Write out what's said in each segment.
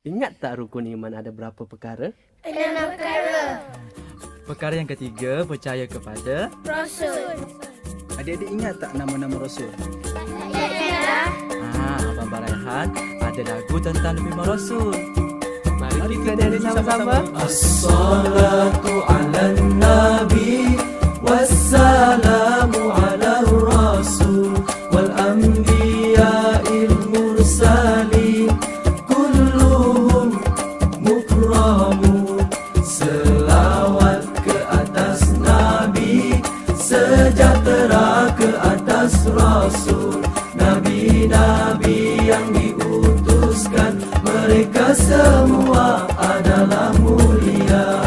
Ingat tak rukun iman ada berapa perkara? 6 perkara. Perkara yang ketiga, percaya kepada Rasul. Adik-adik ingat tak nama-nama Rasul? Ya. Abang Baraihan ada lagu tentang Nabi Rasul. Mari kita nyanyi sama-sama. As-salatu ala nabi wassalamu ala rasul wal anbiya'il mursalin kulluhum mukramun. Selawat ke atas nabi, sejahtera ke atas rasul, nabi-nabi yang diutuskan, mereka semua adalah mulia.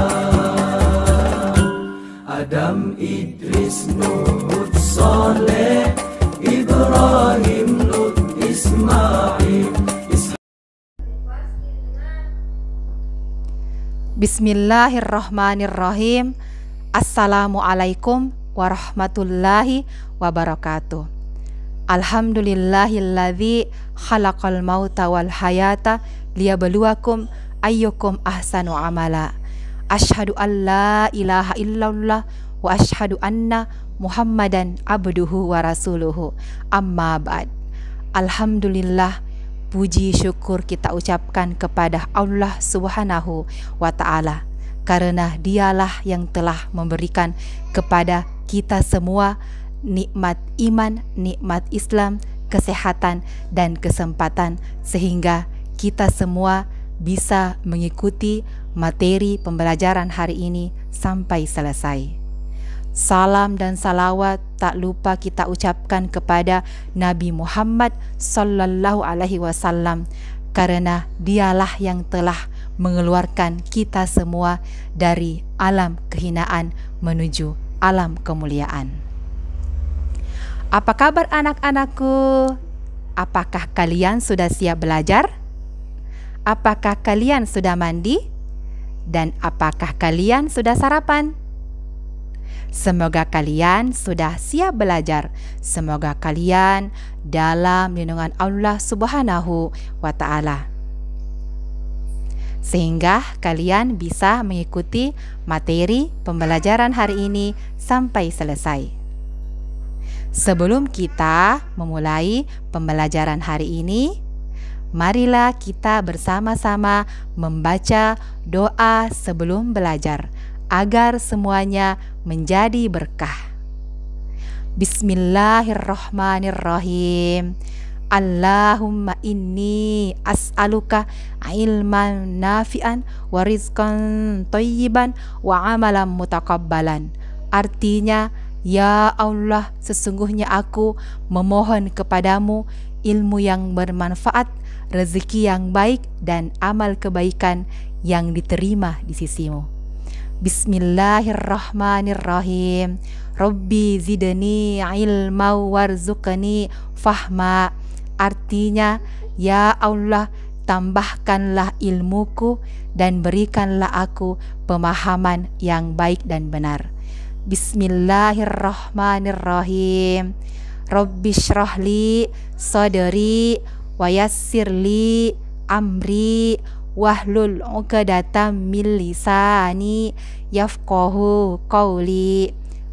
Adam, Idris, Nuh, Hud, Saleh, Ibrahim, Lut, Ismail. Bismillahirrahmanirrahim. Assalamualaikum warahmatullahi wabarakatuh. Alhamdulillahilladzi khalaqal mauta wal hayata liyabluwakum ayyukum ahsanu amala. Asyhadu an la ilaha illallah wa asyhadu anna Muhammadan abduhu wa rasuluhu. Amma ba'd. Alhamdulillah, puji syukur kita ucapkan kepada Allah Subhanahu wa ta'ala, karena dialah yang telah memberikan kepada kita semua nikmat iman, nikmat Islam, kesehatan dan kesempatan, sehingga kita semua bisa mengikuti materi pembelajaran hari ini sampai selesai. Salam dan salawat tak lupa kita ucapkan kepada Nabi Muhammad sallallahu alaihi wasallam, karena dialah yang telah mengeluarkan kita semua dari alam kehinaan menuju alam kemuliaan. Apa kabar anak-anakku? Apakah kalian sudah siap belajar? Apakah kalian sudah mandi? Dan apakah kalian sudah sarapan? Semoga kalian sudah siap belajar. Semoga kalian dalam lindungan Allah Subhanahu wa ta'ala, sehingga kalian bisa mengikuti materi pembelajaran hari ini sampai selesai. Sebelum kita memulai pembelajaran hari ini, marilah kita bersama-sama membaca doa sebelum belajar agar semuanya menjadi berkah. Bismillahirrahmanirrahim. Allahumma inni as'aluka ilman nafi'an wa rizqan thayyiban wa amalan mutakabbalan. Artinya, ya Allah, sesungguhnya aku memohon kepadamu ilmu yang bermanfaat, rezeki yang baik dan amal kebaikan yang diterima di sisimu. Bismillahirrahmanirrahim. Rabbi zidni ilma warzuqni fahma. Artinya, ya Allah, tambahkanlah ilmuku dan berikanlah aku pemahaman yang baik dan benar. Bismillahirrahmanirrahim. Rabbi syrahli sadri wa yassirli amri wahlul 'uqdatam min lisani yafqahu qawli.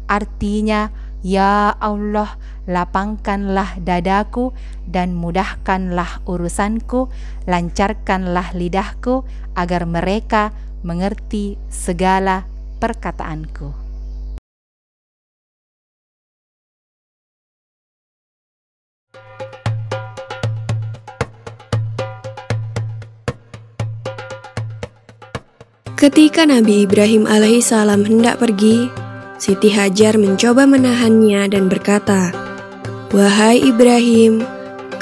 Artinya, ya Allah, lapangkanlah dadaku dan mudahkanlah urusanku, lancarkanlah lidahku agar mereka mengerti segala perkataanku. Ketika Nabi Ibrahim alaihissalam hendak pergi, Siti Hajar mencoba menahannya dan berkata, "Wahai Ibrahim,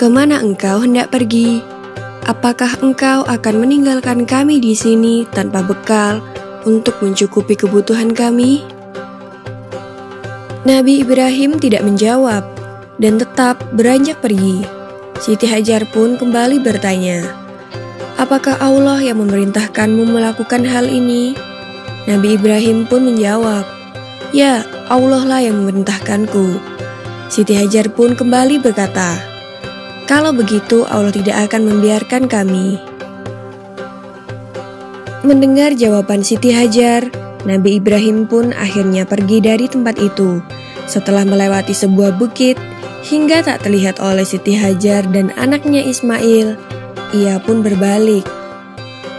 kemana engkau hendak pergi? Apakah engkau akan meninggalkan kami di sini tanpa bekal untuk mencukupi kebutuhan kami?" Nabi Ibrahim tidak menjawab dan tetap beranjak pergi. Siti Hajar pun kembali bertanya, "Apakah Allah yang memerintahkanmu melakukan hal ini?" Nabi Ibrahim pun menjawab, "Ya, Allah lah yang memerintahkanku." Siti Hajar pun kembali berkata, "Kalau begitu Allah tidak akan membiarkan kami." mendengar jawaban Siti Hajar, Nabi Ibrahim pun akhirnya pergi dari tempat itu. Setelah melewati sebuah bukit, hingga tak terlihat oleh Siti Hajar dan anaknya Ismail, ia pun berbalik.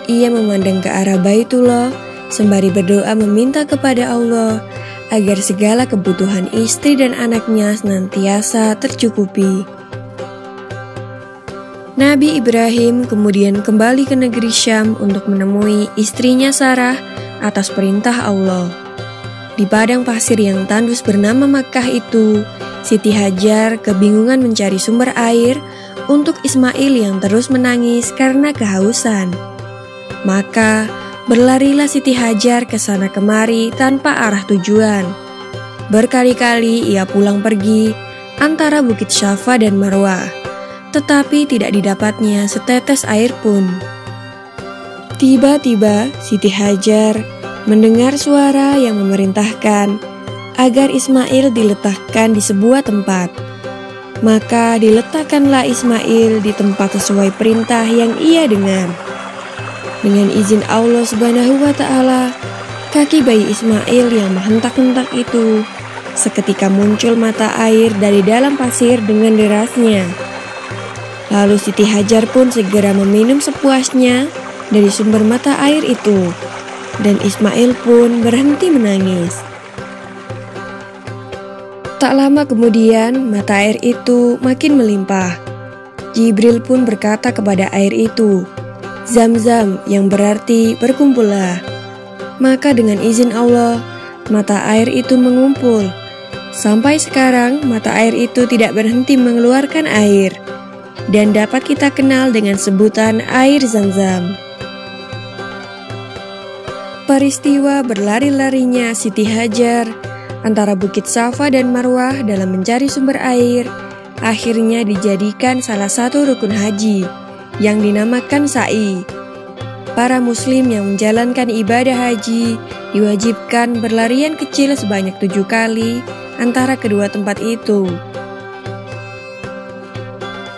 Ia memandang ke arah Baitullah, sembari berdoa meminta kepada Allah agar segala kebutuhan istri dan anaknya senantiasa tercukupi. Nabi Ibrahim kemudian kembali ke negeri Syam untuk menemui istrinya Sarah atas perintah Allah. Di padang pasir yang tandus bernama Makkah itu, Siti Hajar kebingungan mencari sumber air untuk Ismail yang terus menangis karena kehausan. Maka berlarilah Siti Hajar ke sana kemari tanpa arah tujuan. Berkali-kali ia pulang pergi antara Bukit Syafa dan Marwah, tetapi tidak didapatnya setetes air pun. Tiba-tiba Siti Hajar mendengar suara yang memerintahkan agar Ismail diletakkan di sebuah tempat. Maka diletakkanlah Ismail di tempat sesuai perintah yang ia dengar. Dengan izin Allah Subhanahu wa Ta'ala, kaki bayi Ismail yang menghentak-hentak itu seketika muncul mata air dari dalam pasir dengan derasnya. Lalu Siti Hajar pun segera meminum sepuasnya dari sumber mata air itu, dan Ismail pun berhenti menangis. Tak lama kemudian mata air itu makin melimpah. Jibril pun berkata kepada air itu, "Zam-zam," yang berarti berkumpullah. Maka dengan izin Allah, mata air itu mengumpul. Sampai sekarang mata air itu tidak berhenti mengeluarkan air, dan dapat kita kenal dengan sebutan air Zam-zam. Peristiwa berlari-larinya Siti Hajar antara Bukit Safa dan Marwah dalam mencari sumber air akhirnya dijadikan salah satu rukun haji yang dinamakan sa'i. Para muslim yang menjalankan ibadah haji diwajibkan berlarian kecil sebanyak 7 kali antara kedua tempat itu.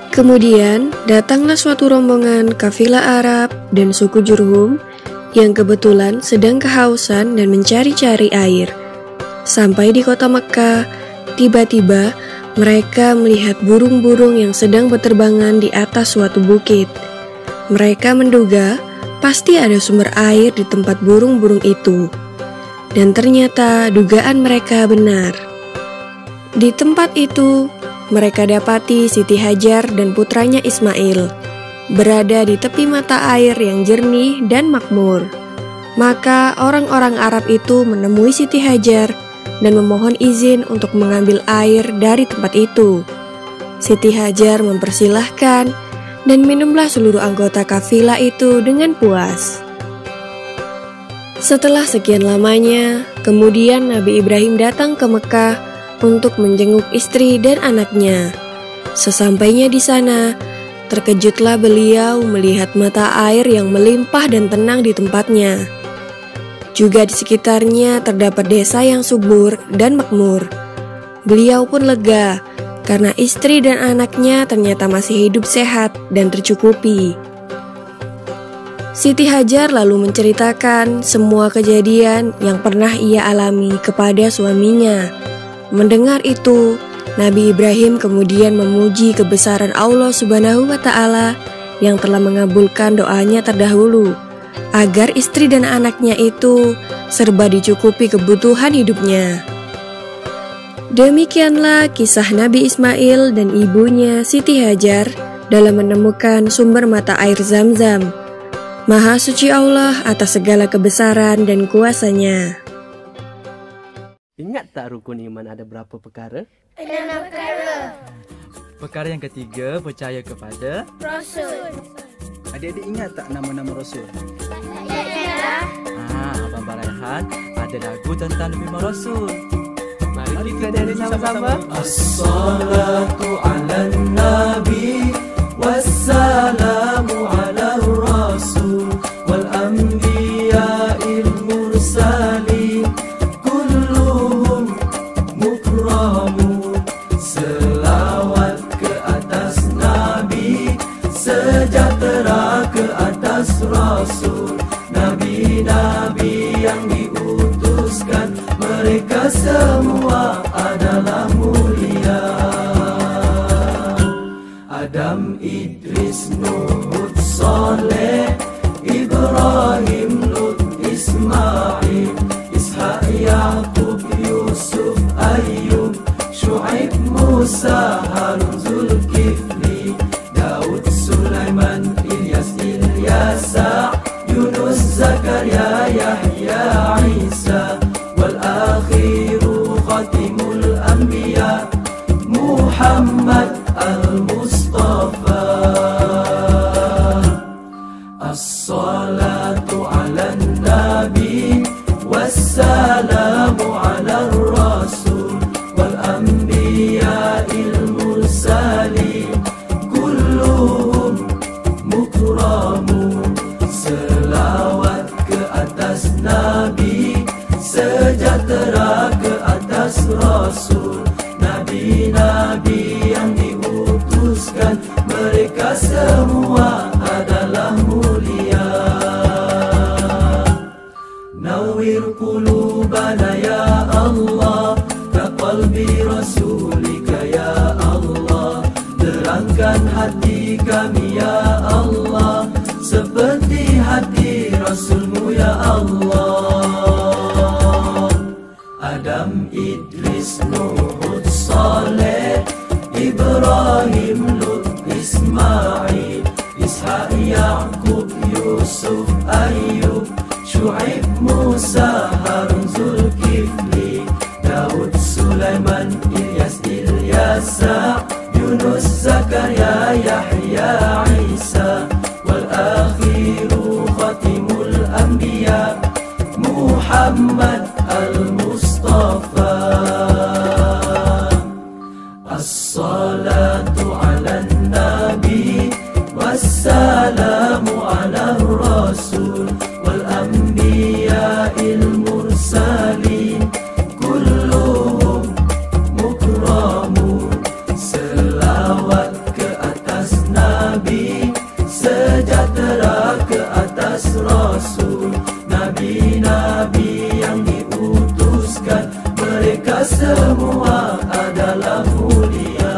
Kemudian datanglah suatu rombongan kafilah Arab dan suku Jurhum yang kebetulan sedang kehausan dan mencari-cari air. Sampai di kota Mekkah, tiba-tiba mereka melihat burung-burung yang sedang berterbangan di atas suatu bukit. Mereka menduga pasti ada sumber air di tempat burung-burung itu. Dan ternyata dugaan mereka benar. Di tempat itu, mereka dapati Siti Hajar dan putranya Ismail berada di tepi mata air yang jernih dan makmur. Maka orang-orang Arab itu menemui Siti Hajar dan memohon izin untuk mengambil air dari tempat itu. Siti Hajar mempersilahkan dan minumlah seluruh anggota kafilah itu dengan puas. Setelah sekian lamanya, kemudian Nabi Ibrahim datang ke Mekah untuk menjenguk istri dan anaknya. Sesampainya di sana, terkejutlah beliau melihat mata air yang melimpah dan tenang di tempatnya. Juga di sekitarnya terdapat desa yang subur dan makmur. Beliau pun lega karena istri dan anaknya ternyata masih hidup sehat dan tercukupi. Siti Hajar lalu menceritakan semua kejadian yang pernah ia alami kepada suaminya. Mendengar itu, Nabi Ibrahim kemudian memuji kebesaran Allah Subhanahu wa Ta'ala yang telah mengabulkan doanya terdahulu, agar istri dan anaknya itu serba dicukupi kebutuhan hidupnya. Demikianlah kisah Nabi Ismail dan ibunya Siti Hajar dalam menemukan sumber mata air Zam-zam. Maha suci Allah atas segala kebesaran dan kuasanya. Ingat tak rukun iman ada berapa perkara? 6 perkara. Perkara yang ketiga, percaya kepada Rasul. Adik-adik ingat tak nama-nama Rasul? Ya. Abang Baraihan ada lagu tentang Nabi Rasul. Mari kita nyanyi sama-sama. As-salatu ala nabi wassalamu ala rasul wal anbiya'il mursalin kulluhum mukramun. Selawat ke atas nabi, sejahtera ke atas rasul, Nabi mereka semua adalah mulia. Adam, Idris, Nuh, Hud, Saleh, Ibrahim, Lut, Ismail, Ishak, Yaqub, Yusuf, Ayyub, Syuaib, Musa, Harun, Zulkifli, Daud, Sulaiman, Ilyas, Ilyasa, Yunus, Zakaria, Yahya, Isa, wal akhiru khatimul anbiya, Muhammad al-Mustafa. As-salatu ala nabi, wassalamu ala rasul, wal anbiya il-mursalin, kulluhum mukramun. Selawat ke atas nabi, sejahtera ke atas rasul, nabi-nabi yang diutuskan, mereka semua adalah mulia. Nawwir qulubana ya Allah, ka qalbi rasulika ya Allah. Terangkan hati kami ya Allah, seperti hati Rasulmu ya Allah. Adam, Idris, Nuh, Hud, Saleh, Ibrahim, Lut, Ismail, Ishak, Yaqub, Yusuf, Ayyub, Syuaib, Musa, Harun, Zulkifli, Daud, Sulaiman, Ilyas, Ilyasa, Yunus, Zakaria, Yahya, Isa, wal akhiru khatimul anbiya, Muhammad al-Mustafa. As-salatu ala nabi, wassalamu ala rasul, wal anbiya il-mursalin, kulluhum mukramun. Selawat ke atas nabi, sejahtera ke atas rasul, nabi-nabi yang diutuskan, mereka semua adalah mulia.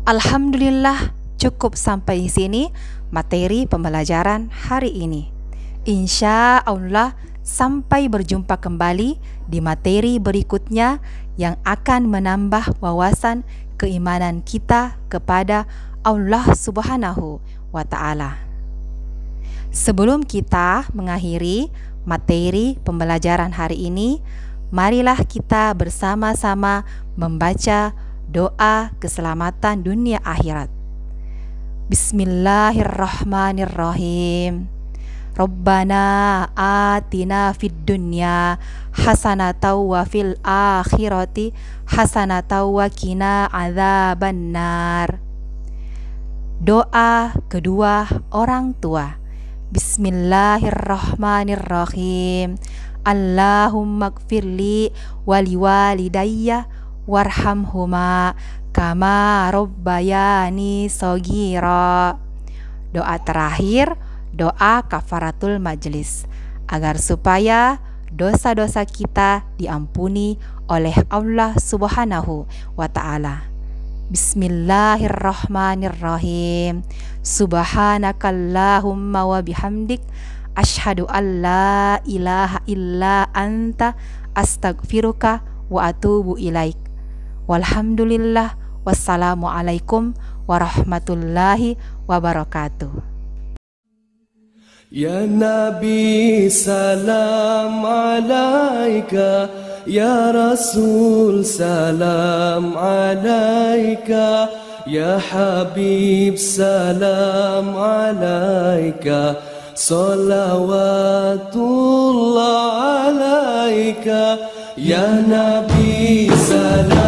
Alhamdulillah, cukup sampai di sini materi pembelajaran hari ini. Insya Allah sampai berjumpa kembali di materi berikutnya yang akan menambah wawasan keimanan kita kepada Allah Subhanahu wa Ta'ala. Sebelum kita mengakhiri materi pembelajaran hari ini, marilah kita bersama-sama membaca doa keselamatan dunia akhirat. Bismillahirrahmanirrahim. Rabbana atina fid dunya hasanatan wa fil akhirati hasanatan wa qina adzabannar. Doa kedua orang tua. Bismillahirrahmanirrahim. Allahumma gfirli wali walidayya warhamhuma kama rabbayani shaghira. Doa terakhir, doa kafaratul majlis, agar supaya dosa-dosa kita diampuni oleh Allah Subhanahu wa Ta'ala. Bismillahirrahmanirrahim. Subhanakallahumma wa bihamdik, asyhadu an la ilaha illa anta, astaghfiruka wa atubu ilaik. Walhamdulillah, wassalamualaikum warahmatullahi wabarakatuh. Ya Nabi salam alaika, Ya Rasul salam alaika, Ya Habib salam alaika, salawatullah alaika. Ya Nabi salam